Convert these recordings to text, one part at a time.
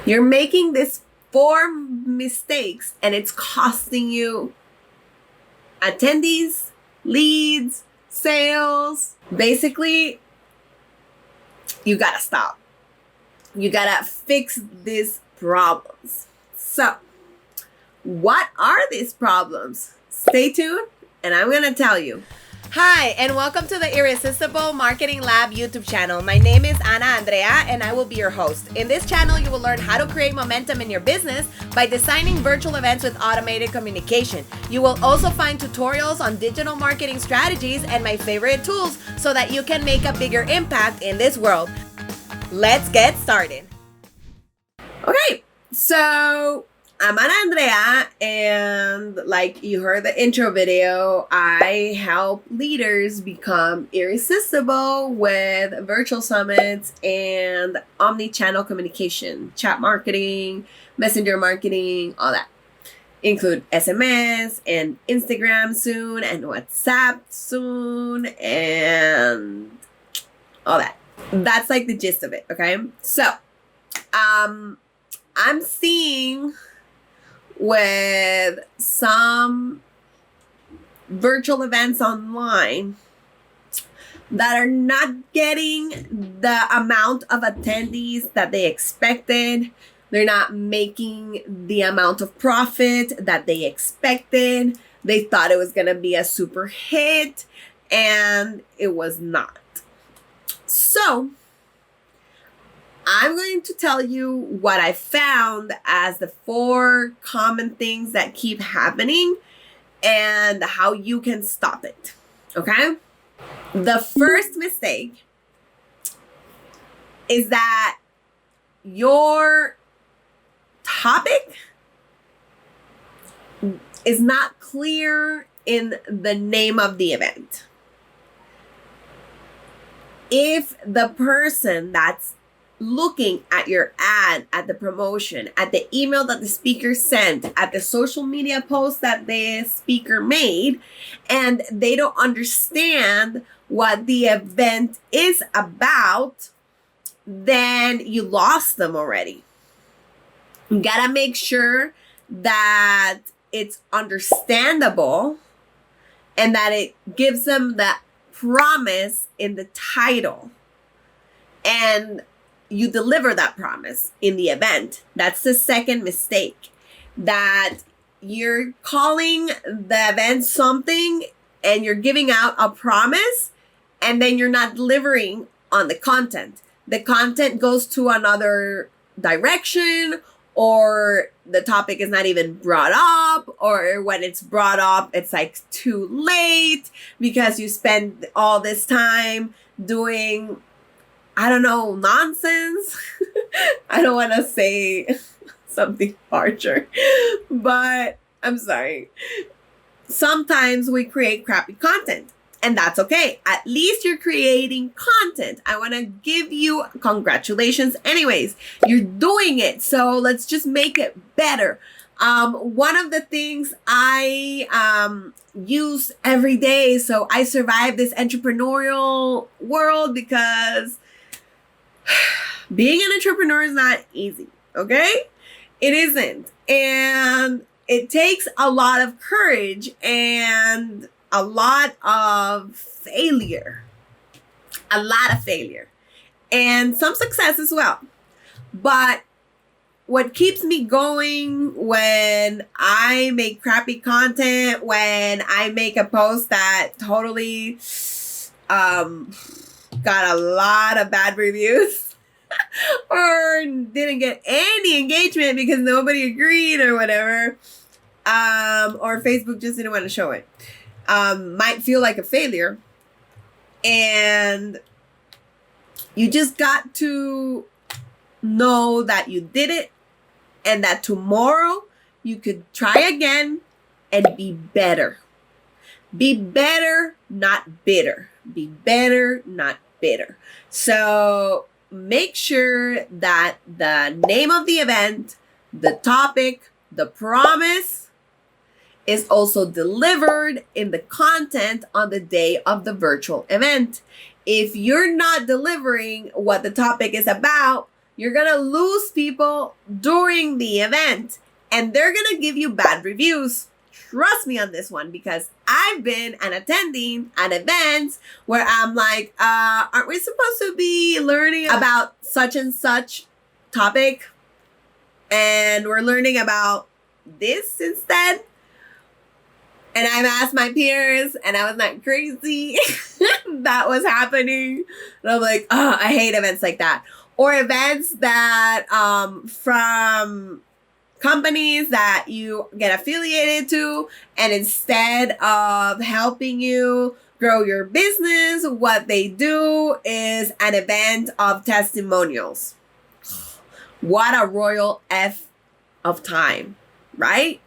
You're making these 4 mistakes and it's costing you attendees, leads, sales. Basically, you gotta stop. You gotta fix these problems. So, what are these problems? Stay tuned and I'm gonna tell you. Hi, and welcome to the Irresistible Marketing Lab YouTube channel. My name is Andrea, and I will be your host. In this channel, you will learn how to create momentum in your business by designing virtual events with automated communication. You will also find tutorials on digital marketing strategies and my favorite tools so that you can make a bigger impact in this world. Let's get started. Okay, so I'm Andrea, and like you heard the intro video, I help leaders become irresistible with virtual summits and omni-channel communication, chat marketing, messenger marketing, all that. Include SMS and Instagram soon, and WhatsApp soon, and all that. That's like the gist of it, okay? So, I'm seeing with some virtual events online that are not getting the amount of attendees that they expected. They're not making the amount of profit that they expected. They thought it was going to be a super hit, and it was not. So, I'm going to tell you what I found as the 4 common things that keep happening and how you can stop it. Okay? The first mistake is that your topic is not clear in the name of the event. If the person that's looking at your ad, at the promotion, at the email that the speaker sent, at the social media post that the speaker made, and they don't understand what the event is about, then you lost them already. You gotta make sure that it's understandable and that it gives them the promise in the title. And you deliver that promise in the event. That's the second mistake. That you're calling the event something and you're giving out a promise and then you're not delivering on the content. The content goes to another direction, or the topic is not even brought up, or when it's brought up, it's like too late because you spend all this time doing, I don't know, nonsense. I don't want to say something harsher, but I'm sorry. Sometimes we create crappy content, and that's okay. At least you're creating content. I want to give you congratulations. Anyways, you're doing it. So let's just make it better. One of the things I use every day, so I survive this entrepreneurial world, because being an entrepreneur is not easy, okay? It isn't. And it takes a lot of courage and a lot of failure. A lot of failure. And some success as well. But what keeps me going when I make crappy content, when I make a post that totally got a lot of bad reviews or didn't get any engagement because nobody agreed or whatever, or Facebook just didn't want to show it, might feel like a failure. And you just got to know that you did it and that tomorrow you could try again and be better. Be better, not bitter. Be better, not bitter. So make sure that the name of the event, the topic, the promise is also delivered in the content on the day of the virtual event. If you're not delivering what the topic is about, you're going to lose people during the event, and they're going to give you bad reviews. Trust me on this one, because I've been an attending at events where I'm like, aren't we supposed to be learning about such and such topic? And we're learning about this instead. And I've asked my peers, and I was not crazy that was happening. And I'm like, oh, I hate events like that. Or events that from companies that you get affiliated to, and instead of helping you grow your business, what they do is an event of testimonials. What a royal F of time, right?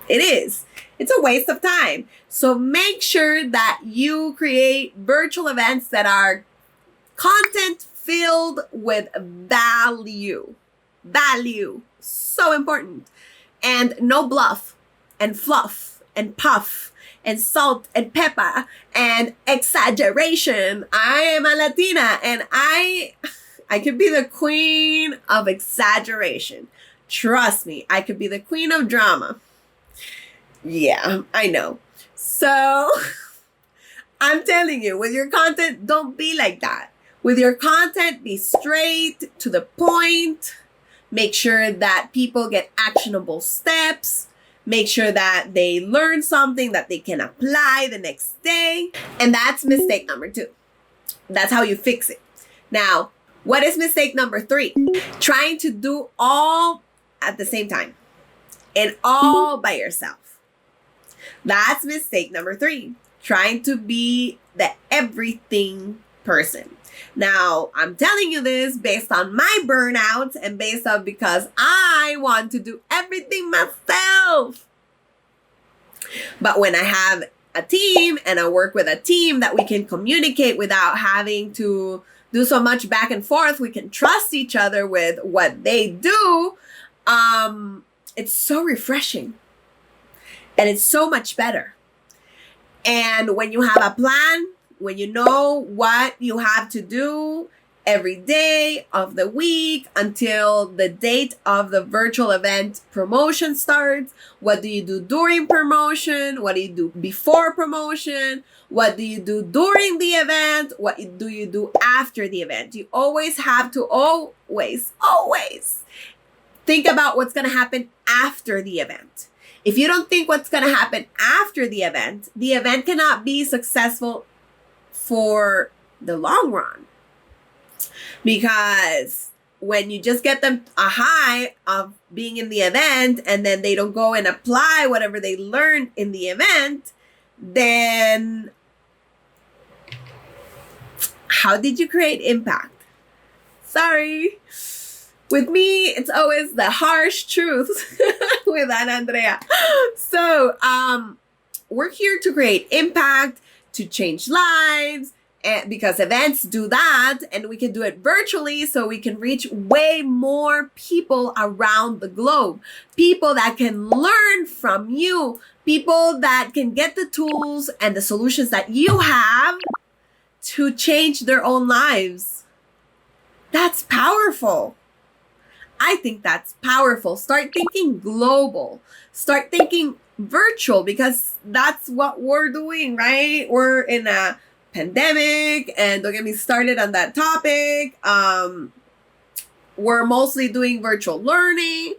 It is. It's a waste of time. So make sure that you create virtual events that are content filled with value. Value. So important. And no bluff and fluff and puff and salt and pepper and exaggeration. I am a Latina, and I could be the queen of exaggeration. Trust me, I could be the queen of drama. Yeah, I know. So I'm telling you, with your content, don't be like that. With your content, be straight to the point. Make sure that people get actionable steps. Make sure that they learn something that they can apply the next day. And that's mistake number 2. That's how you fix it. Now, what is mistake number 3? Trying to do all at the same time and all by yourself. That's mistake number 3. Trying to be the everything person. Now, I'm telling you this based on my burnout and based on because I want to do everything myself. But when I have a team and I work with a team that we can communicate without having to do so much back and forth, we can trust each other with what they do. It's so refreshing. And it's so much better. And when you have a plan, when you know what you have to do every day of the week until the date of the virtual event promotion starts, what do you do during promotion? What do you do before promotion? What do you do during the event? What do you do after the event? You always have to always think about what's going to happen after the event. If you don't think what's going to happen after the event cannot be successful for the long run. Because when you just get them a high of being in the event and then they don't go and apply whatever they learned in the event, then how did you create impact? Sorry. With me, it's always the harsh truth with Andrea. So, we're here to create impact, to change lives, and because events do that, and we can do it virtually, so we can reach way more people around the globe. People that can learn from you, people that can get the tools and the solutions that you have to change their own lives. That's powerful. I think that's powerful. Start thinking global. Start thinking virtual, because that's what we're doing, right? We're in a pandemic, and don't get me started on that topic. We're mostly doing virtual learning,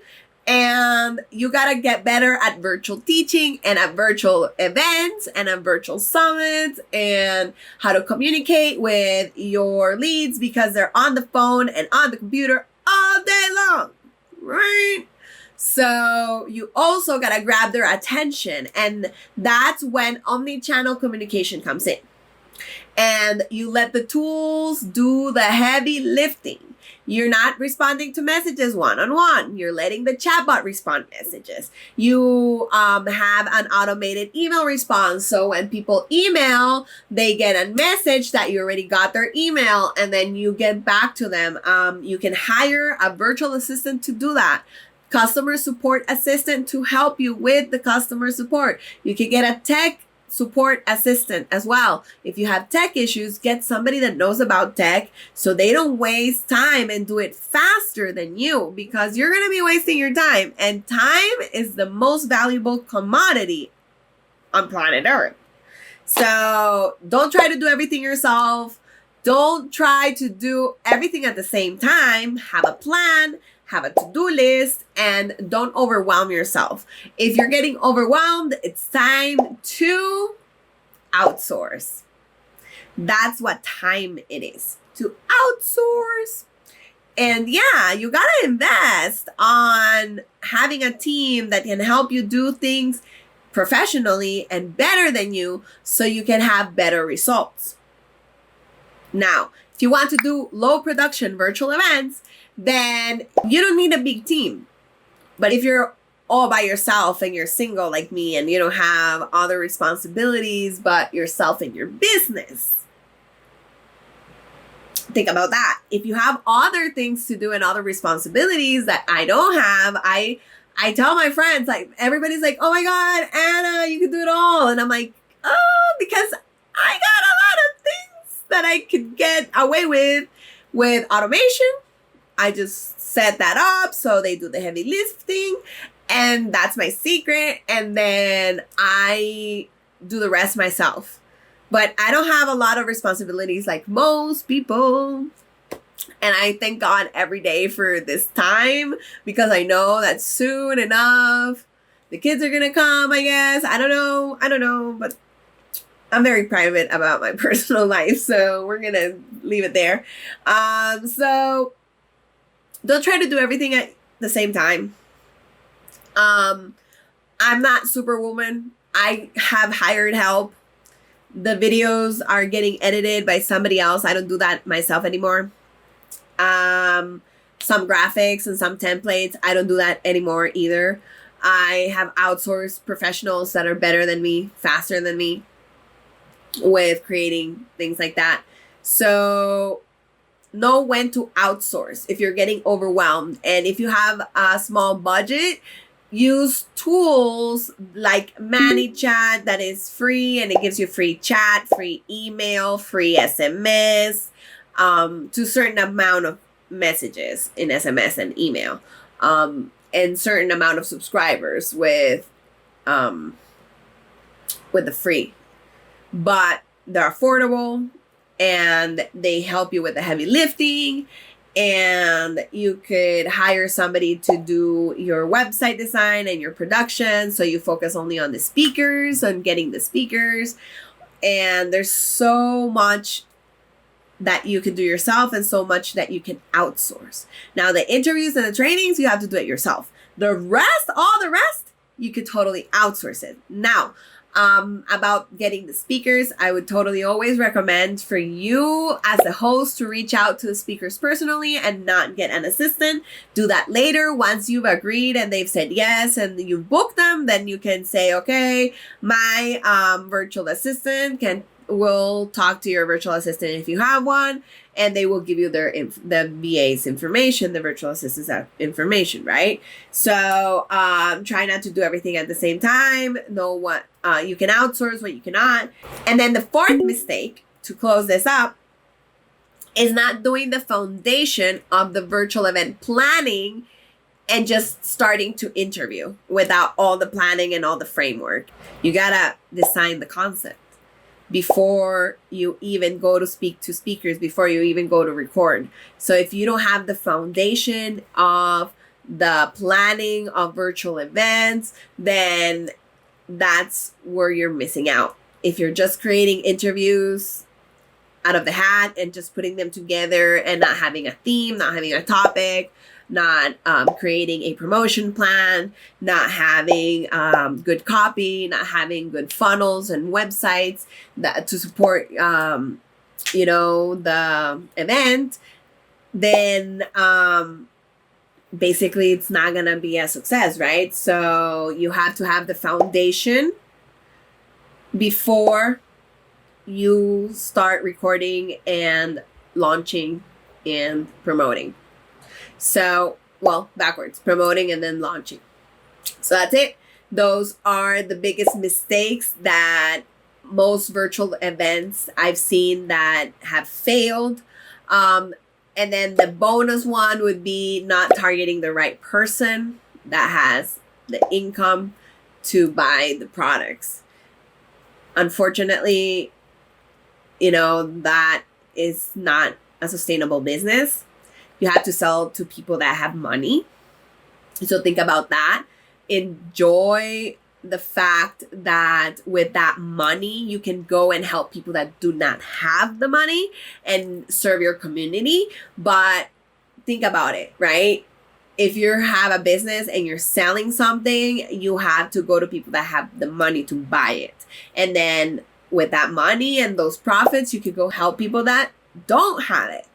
and you got to get better at virtual teaching and at virtual events and at virtual summits, and how to communicate with your leads because they're on the phone and on the computer all day long, right? So you also got to grab their attention, and that's when omni-channel communication comes in. And you let the tools do the heavy lifting. You're not responding to messages one-on-one. You're letting the chatbot respond messages. You have an automated email response. So when people email, they get a message that you already got their email, and then you get back to them. You can hire a virtual assistant to do that. Customer support assistant to help you with the customer support. You can get a tech support assistant as well. If you have tech issues, get somebody that knows about tech so they don't waste time and do it faster than you, because you're going to be wasting your time, and time is the most valuable commodity on planet Earth. So don't try to do everything yourself. Don't try to do everything at the same time. Have a plan, have a to-do list, and don't overwhelm yourself. If you're getting overwhelmed, it's time to outsource. That's what time it is, to outsource. And yeah, you gotta invest on having a team that can help you do things professionally and better than you, so you can have better results. Now, if you want to do low production virtual events, then you don't need a big team. But if you're all by yourself and you're single like me and you don't have other responsibilities but yourself and your business, think about that. If you have other things to do and other responsibilities that I don't have, I tell my friends, like, everybody's like, oh my God, Anna, you can do it all. And I'm like, oh, because I got a lot of things that I could get away with automation. I just set that up so they do the heavy lifting, and that's my secret. And then I do the rest myself. But I don't have a lot of responsibilities like most people. And I thank God every day for this time, because I know that soon enough, the kids are going to come, I guess. I don't know, but I'm very private about my personal life, so we're going to leave it there. So don't try to do everything at the same time. I'm not Superwoman. I have hired help. The videos are getting edited by somebody else. I don't do that myself anymore. Some graphics and some templates, I don't do that anymore either. I have outsourced professionals that are better than me, faster than me with creating things like that. So know when to outsource if you're getting overwhelmed. And if you have a small budget, use tools like ManyChat that is free, and it gives you free chat, free email, free SMS, to a certain amount of messages in SMS and email, and certain amount of subscribers with the free. But they're affordable and they help you with the heavy lifting, and you could hire somebody to do your website design and your production, so you focus only on the speakers and getting the speakers. And there's so much that you can do yourself and so much that you can outsource. Now, the interviews and the trainings, you have to do it yourself. The rest, all the rest, you could totally outsource it. Now, about getting the speakers, I would totally always recommend for you as the host to reach out to the speakers personally and not get an assistant. Do that later once you've agreed and they've said yes and you've booked them. Then you can say, okay, my virtual assistant will talk to your virtual assistant if you have one, and they will give you the VA's information, the virtual assistant's information, right? So try not to do everything at the same time. Know what you can outsource, what you cannot. And then the fourth mistake, to close this up, is not doing the foundation of the virtual event planning and just starting to interview without all the planning and all the framework. You gotta design the concept before you even go to speak to speakers, before you even go to record. So if you don't have the foundation of the planning of virtual events, then that's where you're missing out. If you're just creating interviews out of the hat and just putting them together and not having a theme, not having a topic, not creating a promotion plan, not having good copy, not having good funnels and websites that to support the event, then basically it's not gonna be a success, right? So you have to have the foundation before you start recording and launching and promoting. So, well, backwards, promoting and then launching. So that's it. Those are the biggest mistakes that most virtual events I've seen that have failed. And then the bonus one would be not targeting the right person that has the income to buy the products. Unfortunately, that is not a sustainable business. You have to sell to people that have money. So think about that. Enjoy the fact that with that money, you can go and help people that do not have the money and serve your community. But think about it, right? If you have a business and you're selling something, you have to go to people that have the money to buy it. And then with that money and those profits, you could go help people that don't have it.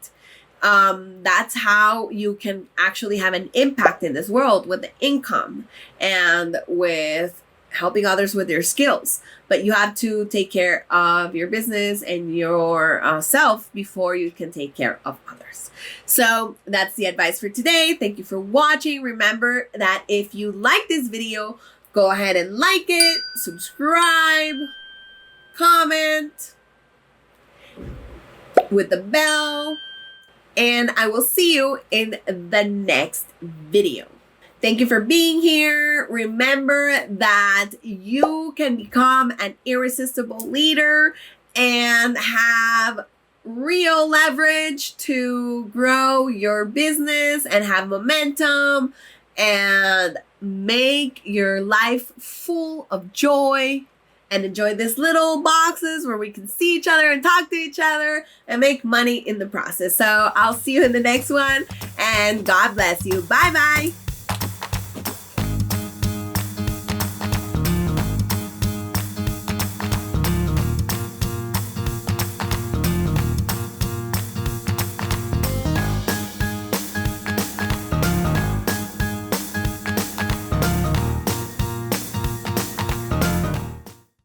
That's how you can actually have an impact in this world, with the income and with helping others with their skills. But you have to take care of your business and your self before you can take care of others. So that's the advice for today. Thank you for watching. Remember that if you like this video, go ahead and like it, subscribe, comment with the bell, and I will see you in the next video. Thank you for being here. Remember that you can become an irresistible leader and have real leverage to grow your business and have momentum and make your life full of joy, and enjoy these little boxes where we can see each other and talk to each other and make money in the process. So I'll see you in the next one, and God bless you. Bye bye.